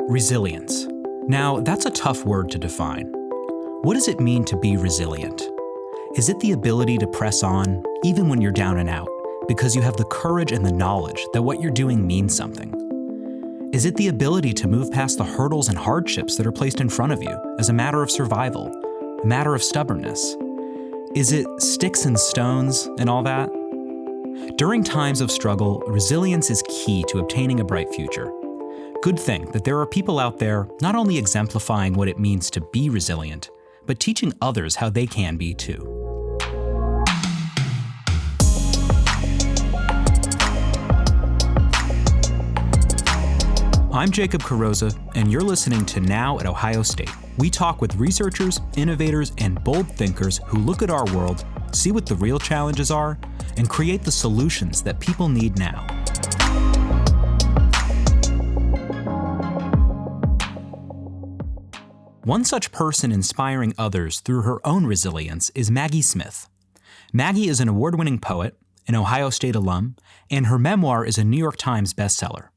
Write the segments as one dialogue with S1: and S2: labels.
S1: Resilience. Now, that's a tough word to define. What does it mean to be resilient? Is it the ability to press on, even when you're down and out, because you have the courage and the knowledge that what you're doing means something? Is it the ability to move past the hurdles and hardships that are placed in front of you as a matter of survival, a matter of stubbornness? Is it sticks and stones and all that? During times of struggle, resilience is key to obtaining a bright future. Good thing that there are people out there not only exemplifying what it means to be resilient, but teaching others how they can be too. I'm Jacob Carrozza, and you're listening to Now at Ohio State. We talk with researchers, innovators, and bold thinkers who look at our world, see what the real challenges are, and create the solutions that people need now. One such person inspiring others through her own resilience is Maggie Smith. Maggie is an award-winning poet, an Ohio State alum, and her memoir is a New York Times bestseller.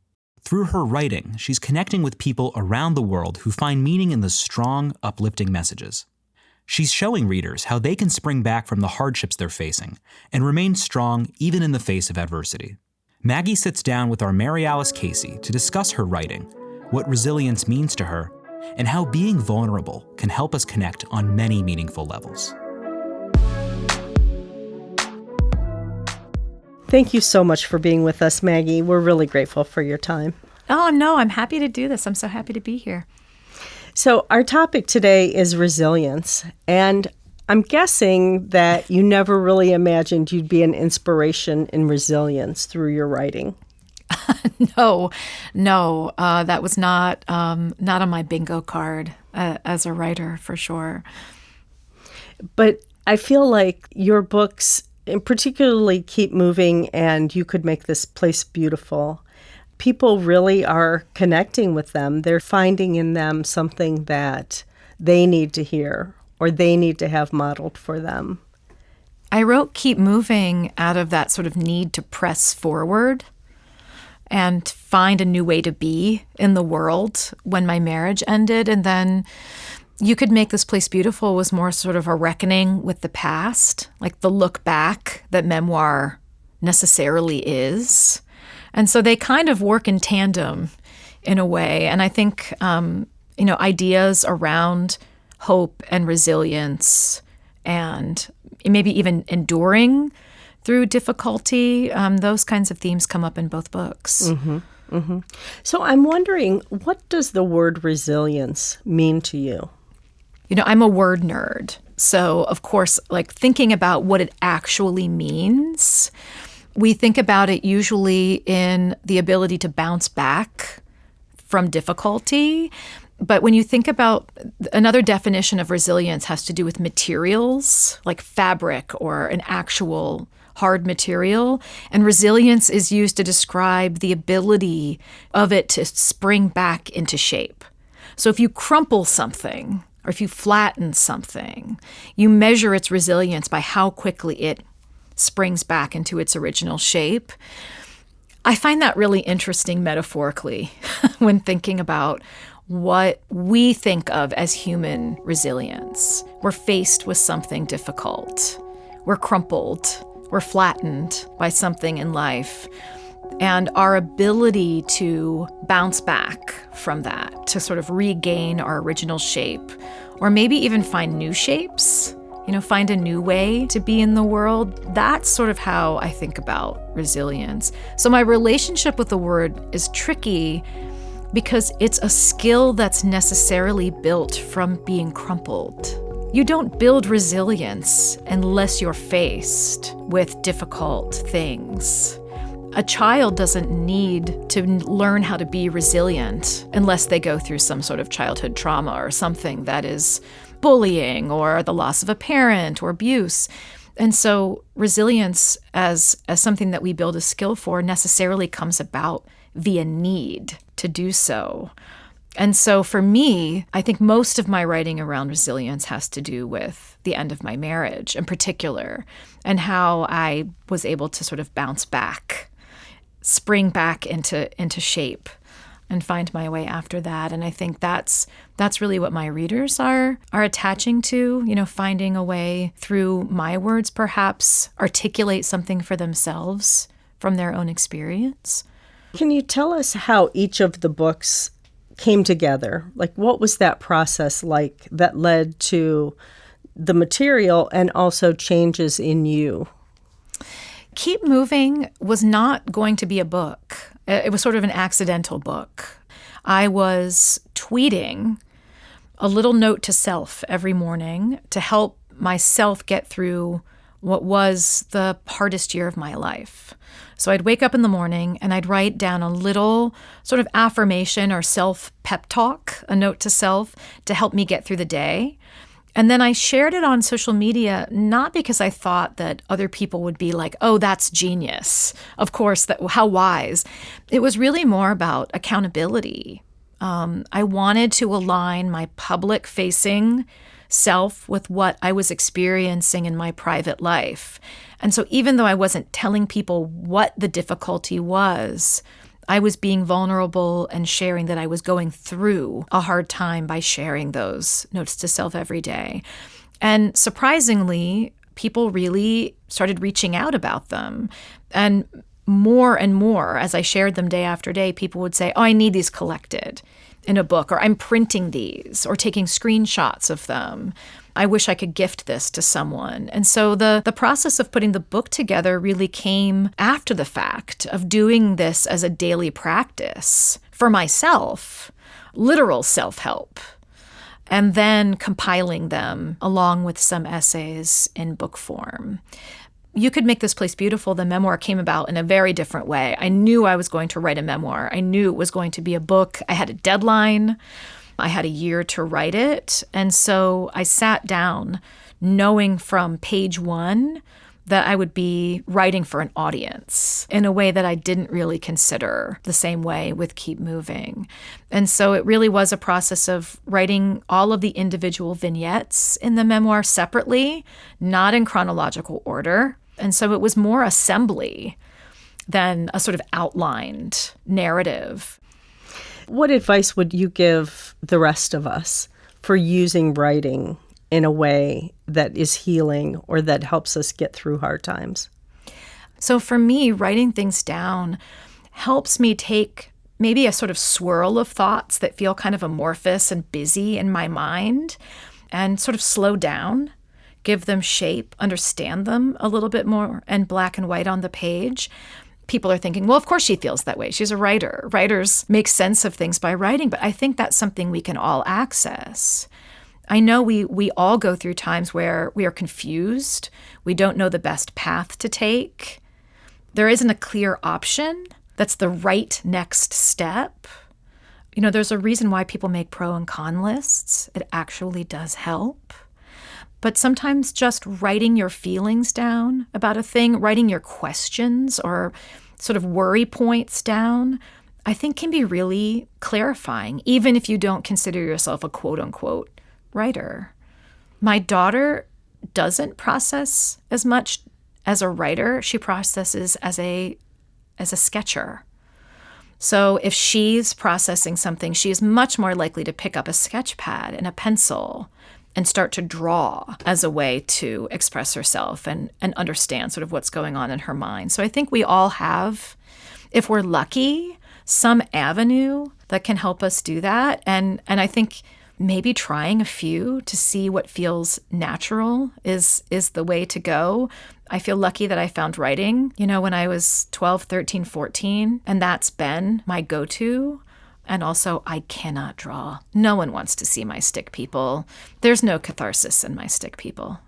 S1: Through her writing, she's connecting with people around the world who find meaning in the strong, uplifting messages. She's showing readers how they can spring back from the hardships they're facing and remain strong even in the face of adversity. Maggie sits down with our Mary Alice Casey to discuss her writing, what resilience means to her, and how being vulnerable can help us connect on many meaningful levels.
S2: Thank you so much for being with us, Maggie. We're really grateful for your time.
S3: Oh, no, I'm happy to do this. I'm so happy to be here.
S2: So our topic today is resilience, and I'm guessing that you never really imagined you'd be an inspiration in resilience through your writing.
S3: No, that was not on my bingo card as a writer, for sure.
S2: But I feel like your books, and particularly Keep Moving and You Could Make This Place Beautiful, people really are connecting with them. They're finding in them something that they need to hear or they need to have modeled for them.
S3: I wrote Keep Moving out of that sort of need to press forward and find a new way to be in the world when my marriage ended. And then You Could Make This Place Beautiful was more sort of a reckoning with the past, like the look back that memoir necessarily is. And so they kind of work in tandem in a way. And I think, ideas around hope and resilience and maybe even enduring through difficulty, those kinds of themes come up in both books.
S2: Mm-hmm. Mm-hmm. So I'm wondering, what does the word resilience mean to you?
S3: I'm a word nerd. So, of course, like thinking about what it actually means, we think about it usually in the ability to bounce back from difficulty. But when you think about another definition of resilience has to do with materials, like fabric or an actual hard material. And resilience is used to describe the ability of it to spring back into shape. So if you crumple something, or if you flatten something, you measure its resilience by how quickly it springs back into its original shape. I find that really interesting metaphorically when thinking about what we think of as human resilience. We're faced with something difficult. We're crumpled. We're flattened by something in life. And our ability to bounce back from that, to sort of regain our original shape, or maybe even find new shapes, find a new way to be in the world, that's sort of how I think about resilience. So my relationship with the word is tricky because it's a skill that's necessarily built from being crumpled. You don't build resilience unless you're faced with difficult things. A child doesn't need to learn how to be resilient unless they go through some sort of childhood trauma or something that is bullying or the loss of a parent or abuse. And so resilience as something that we build a skill for necessarily comes about via need to do so. And so for me, I think most of my writing around resilience has to do with the end of my marriage in particular, and how I was able to sort of bounce back, spring back into shape and find my way after that. And I think that's really what my readers are attaching to, finding a way through my words, perhaps articulate something for themselves from their own experience.
S2: Can you tell us how each of the books came together? Like, what was that process like that led to the material and also changes in you?
S3: Keep Moving was not going to be a book. It was sort of an accidental book. I was tweeting a little note to self every morning to help myself get through what was the hardest year of my life. So I'd wake up in the morning and I'd write down a little sort of affirmation or self-pep talk, a note to self to help me get through the day. And then I shared it on social media, not because I thought that other people would be like, oh, that's genius. Of course, how wise. It was really more about accountability. I wanted to align my public-facing self with what I was experiencing in my private life. And so even though I wasn't telling people what the difficulty was, I was being vulnerable and sharing that I was going through a hard time by sharing those notes to self every day. And surprisingly, people really started reaching out about them. And more, as I shared them day after day, people would say, oh, I need these collected in a book, or I'm printing these, or taking screenshots of them. I wish I could gift this to someone. And so the process of putting the book together really came after the fact of doing this as a daily practice for myself, literal self-help, and then compiling them along with some essays in book form. You Could Make This Place Beautiful, the memoir, came about in a very different way. I knew I was going to write a memoir. I knew it was going to be a book. I had a deadline. I had a year to write it. And so I sat down knowing from page one that I would be writing for an audience in a way that I didn't really consider the same way with Keep Moving. And so it really was a process of writing all of the individual vignettes in the memoir separately, not in chronological order. And so it was more assembly than a sort of outlined narrative.
S2: What advice would you give the rest of us for using writing in a way that is healing or that helps us get through hard times?
S3: So for me, writing things down helps me take maybe a sort of swirl of thoughts that feel kind of amorphous and busy in my mind and sort of slow down, give them shape, understand them a little bit more and black and white on the page. People are thinking, well, of course she feels that way. She's a writer. Writers make sense of things by writing, but I think that's something we can all access. I know we all go through times where we are confused. We don't know the best path to take. There isn't a clear option that's the right next step. There's a reason why people make pro and con lists. It actually does help. But sometimes just writing your feelings down about a thing, writing your questions or sort of worry points down, I think can be really clarifying, even if you don't consider yourself a quote-unquote writer. My daughter doesn't process as much as a writer. She processes as a sketcher. So if she's processing something, she is much more likely to pick up a sketch pad and a pencil and start to draw as a way to express herself and understand sort of what's going on in her mind. So I think we all have, if we're lucky, some avenue that can help us do that. And I think maybe trying a few to see what feels natural is the way to go. I feel lucky that I found writing, when I was 12, 13, 14, and that's been my go-to. And also, I cannot draw. No one wants to see my stick people. There's no catharsis in my stick people.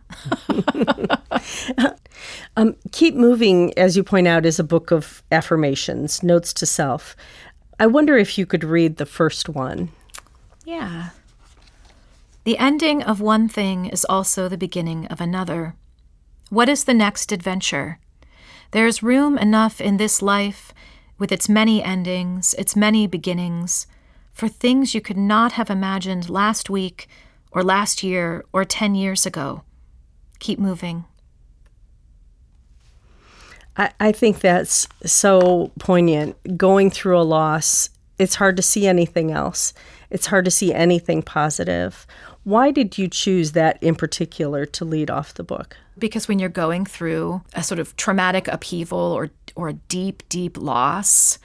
S2: Keep Moving, as you point out, is a book of affirmations, notes to self. I wonder if you could read the first one.
S3: Yeah. The ending of one thing is also the beginning of another. What is the next adventure? There's room enough in this life, with its many endings, its many beginnings, for things you could not have imagined last week or last year or 10 years ago. Keep moving.
S2: I think that's so poignant. Going through a loss it's hard to see anything else. It's hard to see anything positive. Why did you choose that in particular to lead off the book?
S3: Because when you're going through a sort of traumatic upheaval or a deep, deep loss,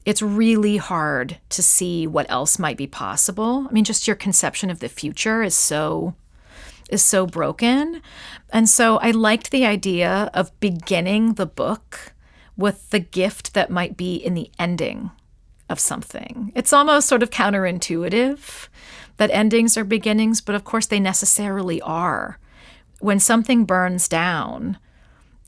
S3: it's really hard to see what else might be possible. I mean, just your conception of the future is so broken. And so I liked the idea of beginning the book with the gift that might be in the ending of something. It's almost sort of counterintuitive that endings are beginnings, but of course they necessarily are. When something burns down,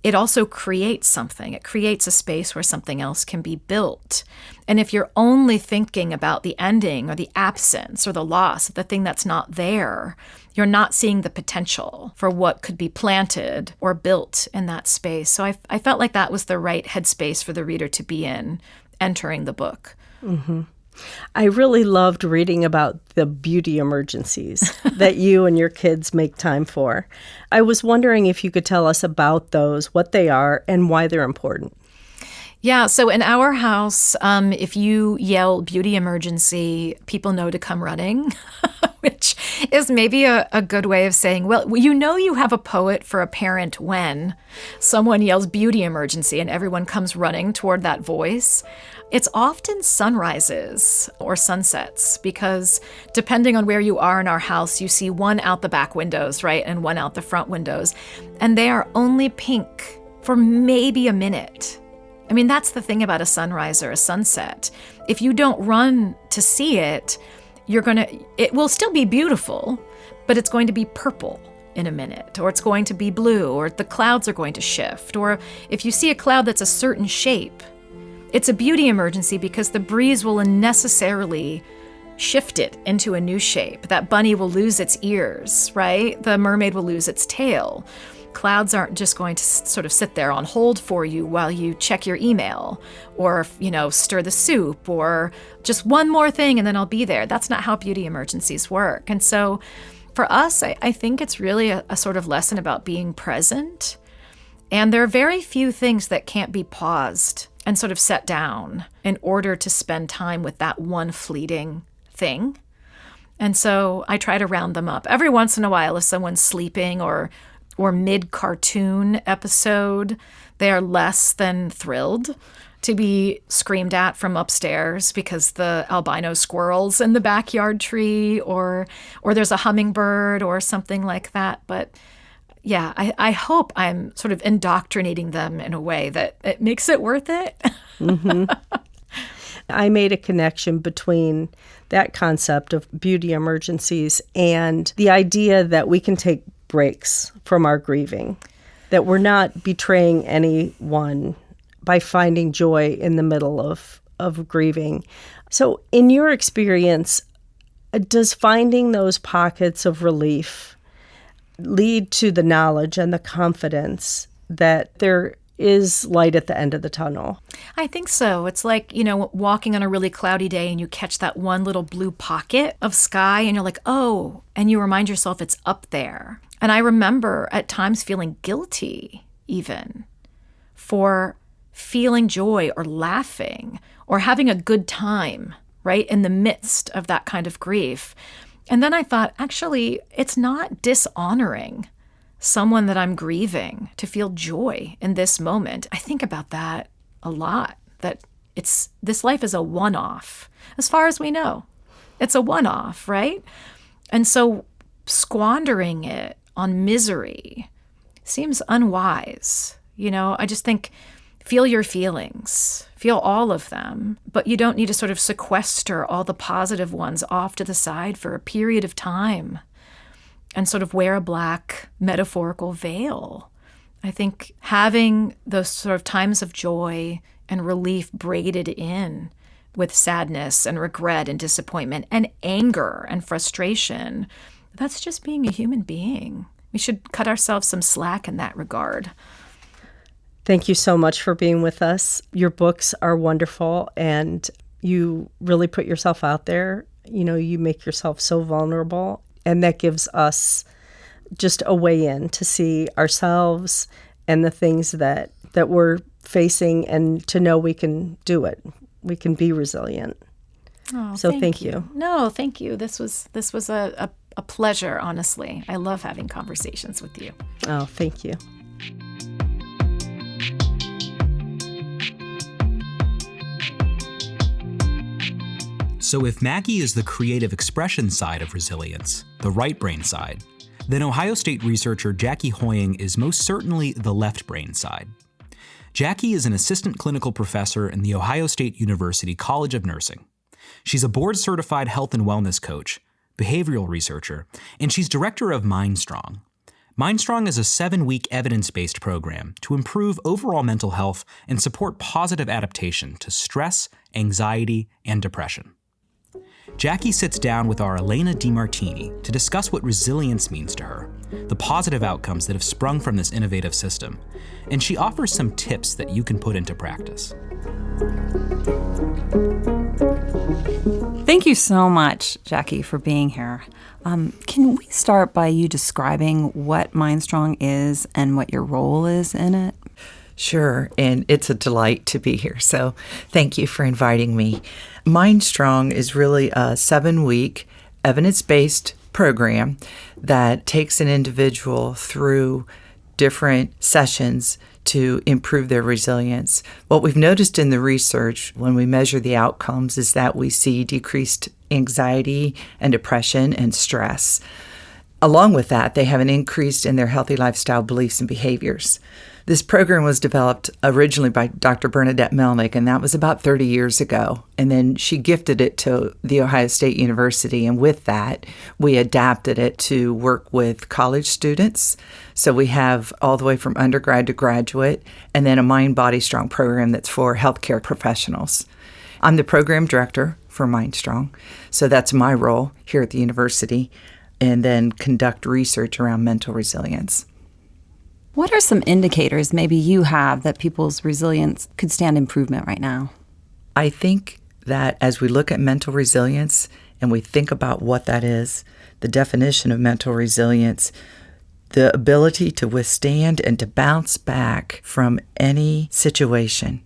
S3: it also creates something. It creates a space where something else can be built. And if you're only thinking about the ending or the absence or the loss of the thing that's not there, you're not seeing the potential for what could be planted or built in that space. So I felt like that was the right headspace for the reader to be in entering the book.
S2: Mm-hmm. I really loved reading about the beauty emergencies that you and your kids make time for. I was wondering if you could tell us about those, what they are, and why they're important.
S3: Yeah, so in our house, if you yell beauty emergency, people know to come running, which is maybe a good way of saying, well, you know you have a poet for a parent when someone yells beauty emergency and everyone comes running toward that voice. It's often sunrises or sunsets because depending on where you are in our house, you see one out the back windows, right, and one out the front windows, and they are only pink for maybe a minute. I mean, that's the thing about a sunrise or a sunset. If you don't run to see it, it will still be beautiful, but it's going to be purple in a minute, or it's going to be blue, or the clouds are going to shift. Or if you see a cloud that's a certain shape, it's a beauty emergency because the breeze will necessarily shift it into a new shape. That bunny will lose its ears, right? The mermaid will lose its tail. Clouds aren't just going to sort of sit there on hold for you while you check your email or, stir the soup or just one more thing and then I'll be there. That's not how beauty emergencies work. And so for us, I think it's really a sort of lesson about being present. And there are very few things that can't be paused and sort of set down in order to spend time with that one fleeting thing. And so I try to round them up. Every once in a while, if someone's sleeping or mid-cartoon episode, they are less than thrilled to be screamed at from upstairs because the albino squirrel's in the backyard tree or there's a hummingbird or something like that. But yeah, I hope I'm sort of indoctrinating them in a way that it makes it worth it.
S2: Mm-hmm. I made a connection between that concept of beauty emergencies and the idea that we can take breaks from our grieving, that we're not betraying anyone by finding joy in the middle of grieving. So in your experience, does finding those pockets of relief lead to the knowledge and the confidence that there is light at the end of the tunnel?
S3: I think so. It's like, walking on a really cloudy day and you catch that one little blue pocket of sky and you're like, oh, and you remind yourself it's up there. And I remember at times feeling guilty even for feeling joy or laughing or having a good time, right, in the midst of that kind of grief. And then I thought, actually, it's not dishonoring someone that I'm grieving to feel joy in this moment. I think about that a lot, that this life is a one-off. As far as we know, it's a one-off, right? And so squandering it on misery seems unwise. I just think feel your feelings, feel all of them, but you don't need to sort of sequester all the positive ones off to the side for a period of time and sort of wear a black metaphorical veil. I think having those sort of times of joy and relief braided in with sadness and regret and disappointment and anger and frustration, that's just being a human being. We should cut ourselves some slack in that regard.
S2: Thank you so much for being with us. Your books are wonderful, and you really put yourself out there. You make yourself so vulnerable, and that gives us just a way in to see ourselves and the things that we're facing and to know we can do it. We can be resilient.
S3: Oh,
S2: So thank you.
S3: No, thank you. This was a pleasure, honestly. I love having conversations with you.
S2: Oh, thank you.
S1: So if Maggie is the creative expression side of resilience, the right brain side, then Ohio State researcher Jackie Hoying is most certainly the left brain side. Jackie is an assistant clinical professor in the Ohio State University College of Nursing. She's a board-certified health and wellness coach, behavioral researcher, and she's director of MindStrong. MindStrong is a 7-week evidence-based program to improve overall mental health and support positive adaptation to stress, anxiety, and depression. Jackie sits down with our Elena DiMartini to discuss what resilience means to her, the positive outcomes that have sprung from this innovative system, and she offers some tips that you can put into practice.
S4: Thank you so much, Jackie, for being here. Can we start by you describing what MindStrong is and what your role is in it?
S5: Sure, and it's a delight to be here, so thank you for inviting me. MindStrong is really a 7-week evidence-based program that takes an individual through different sessions to improve their resilience. What we've noticed in the research when we measure the outcomes is that we see decreased anxiety and depression and stress. Along with that, they have an increase in their healthy lifestyle beliefs and behaviors. This program was developed originally by Dr. Bernadette Melnick, and that was about 30 years ago. And then she gifted it to The Ohio State University, and with that, we adapted it to work with college students. So we have all the way from undergrad to graduate, and then a Mind Body Strong program that's for healthcare professionals. I'm the program director for MindStrong, so that's my role here at the university, and then conduct research around mental resilience.
S4: What are some indicators maybe you have that people's resilience could stand improvement right now?
S5: I think that as we look at mental resilience and we think about what that is, the definition of mental resilience, the ability to withstand and to bounce back from any situation.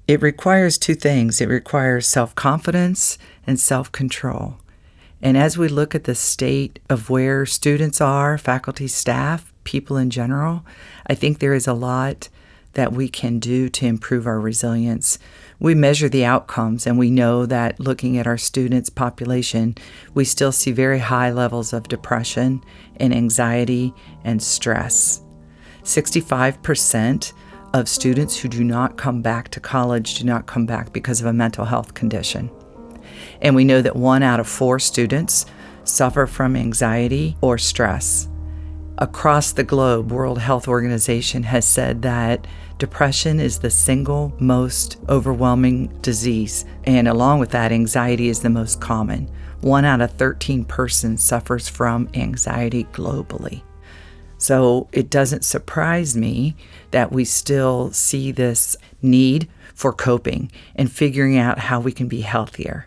S5: It requires two things. It requires self-confidence and self-control. And as we look at the state of where students are, faculty, staff, people in general, I think there is a lot that we can do to improve our resilience. We measure the outcomes, and we know that looking at our students' population, we still see very high levels of depression and anxiety and stress. 65% of students who do not come back to college do not come back because of a mental health condition. And we know that 1 out of 4 students suffer from anxiety or stress. Across the globe, World Health Organization has said that depression is the single most overwhelming disease. And along with that, anxiety is the most common. 1 out of 13 persons suffers from anxiety globally. So it doesn't surprise me that we still see this need for coping and figuring out how we can be healthier.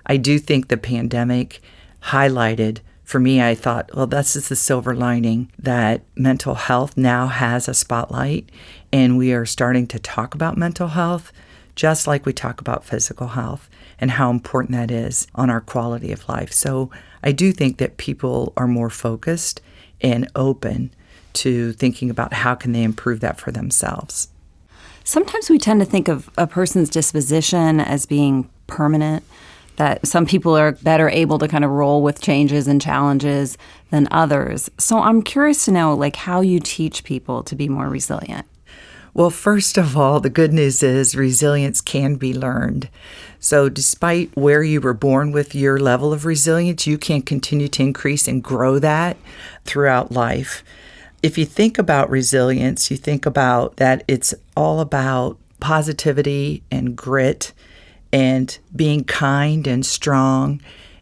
S5: I do think the pandemic highlighted, for me, I thought, well, this is the silver lining, that mental health now has a spotlight, and we are starting to talk about mental health just like we talk about physical health and how important that is on our quality of life. So I do think that people are more focused and open to thinking about how can they improve that for themselves.
S4: Sometimes we tend to think of a person's disposition as being permanent, that some people are better able to kind of roll with changes and challenges than others. So I'm curious to know, how you teach people to be more resilient.
S5: Well, first of all, the good news is resilience can be learned. So despite where you were born with your level of resilience, you can continue to increase and grow that throughout life. If you think about resilience, you think about that it's all about positivity and grit and being kind and strong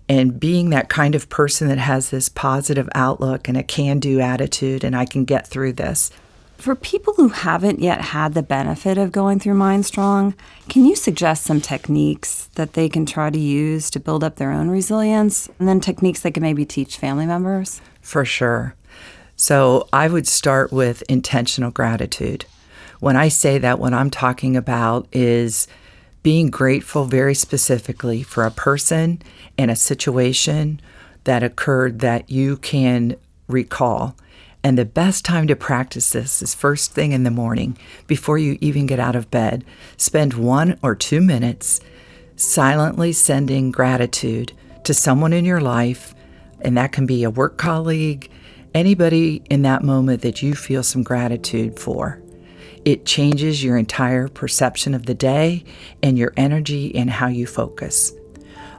S5: and being that kind of person that has this positive outlook and a can-do attitude, and I can get through this.
S4: For people who haven't yet had the benefit of going through MindStrong, can you suggest some techniques that they can try to use to build up their own resilience, and then techniques they can maybe teach family members?
S5: For sure. So I would start with intentional gratitude. When I say that, what I'm talking about is being grateful very specifically for a person and a situation that occurred that you can recall. And the best time to practice this is first thing in the morning, before you even get out of bed. Spend 1 or 2 minutes silently sending gratitude to someone in your life, and that can be a work colleague, anybody in that moment that you feel some gratitude for. It changes your entire perception of the day and your energy and how you focus.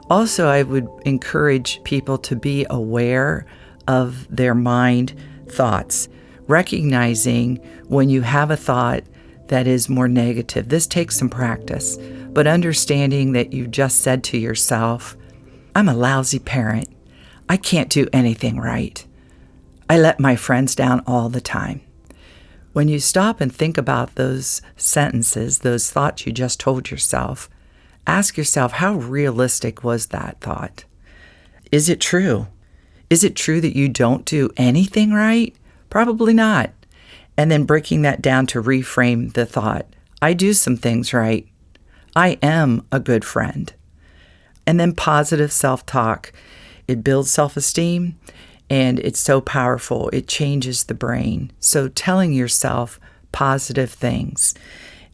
S5: Also, I would encourage people to be aware of their mind thoughts, recognizing when you have a thought that is more negative. This takes some practice, but understanding that you just said to yourself, I'm a lousy parent. I can't do anything right. I let my friends down all the time. When you stop and think about those sentences, those thoughts you just told yourself, ask yourself, how realistic was that thought? Is it true? Is it true that you don't do anything right? Probably not. And then breaking that down to reframe the thought. I do some things right. I am a good friend. And then positive self-talk. It builds self-esteem, and it's so powerful. It changes the brain. So telling yourself positive things,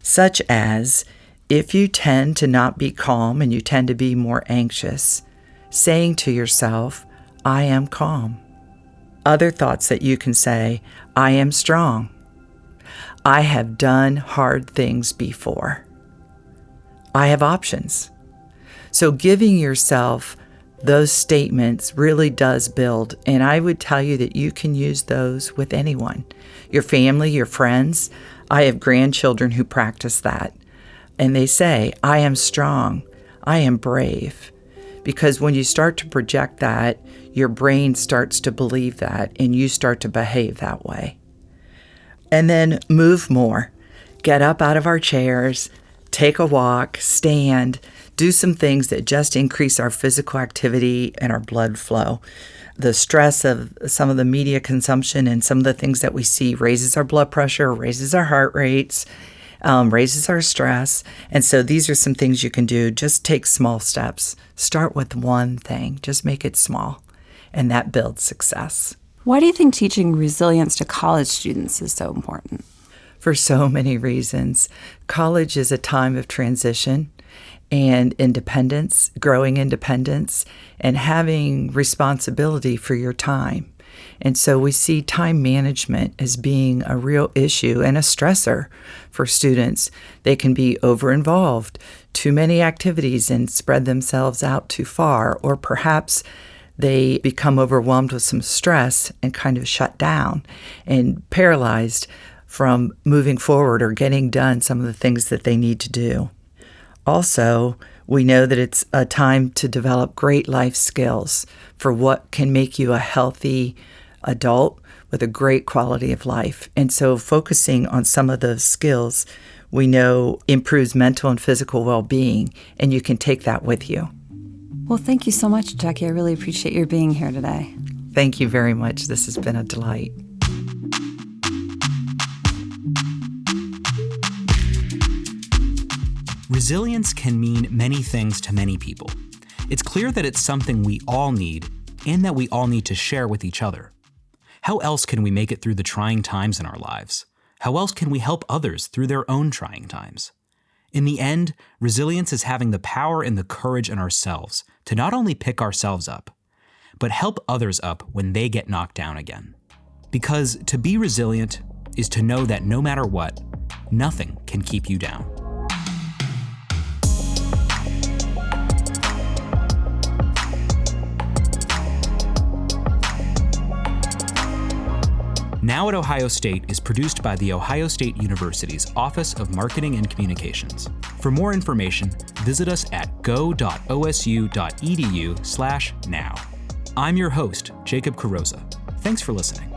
S5: such as if you tend to not be calm and you tend to be more anxious, saying to yourself, I am calm. Other thoughts that you can say, I am strong. I have done hard things before. I have options. So giving yourself those statements really does build. And I would tell you that you can use those with anyone, your family, your friends. I have grandchildren who practice that. And they say, I am strong. I am brave. Because when you start to project that, your brain starts to believe that, and you start to behave that way. And then move more. Get up out of our chairs, take a walk, stand, do some things that just increase our physical activity and our blood flow. The stress of some of the media consumption and some of the things that we see raises our blood pressure, raises our heart rates, raises our stress. And so these are some things you can do. Just take small steps. Start with one thing. Just make it small. And that builds success.
S4: Why do you think teaching resilience to college students is so important?
S5: For so many reasons. College is a time of transition and independence, growing independence, and having responsibility for your time. And so we see time management as being a real issue and a stressor for students. They can be over-involved, too many activities, and spread themselves out too far, or perhaps they become overwhelmed with some stress and kind of shut down and paralyzed from moving forward or getting done some of the things that they need to do. Also, we know that it's a time to develop great life skills for what can make you a healthy adult with a great quality of life. And so focusing on some of those skills, we know improves mental and physical well-being, and you can take that with you.
S4: Well, thank you so much, Jackie. I really appreciate your being here today.
S5: Thank you very much. This has been a delight.
S1: Resilience can mean many things to many people. It's clear that it's something we all need and that we all need to share with each other. How else can we make it through the trying times in our lives? How else can we help others through their own trying times? In the end, resilience is having the power and the courage in ourselves to not only pick ourselves up, but help others up when they get knocked down again. Because to be resilient is to know that no matter what, nothing can keep you down. Now at Ohio State is produced by The Ohio State University's Office of Marketing and Communications. For more information, visit us at go.osu.edu/now. I'm your host, Jacob Carosa. Thanks for listening.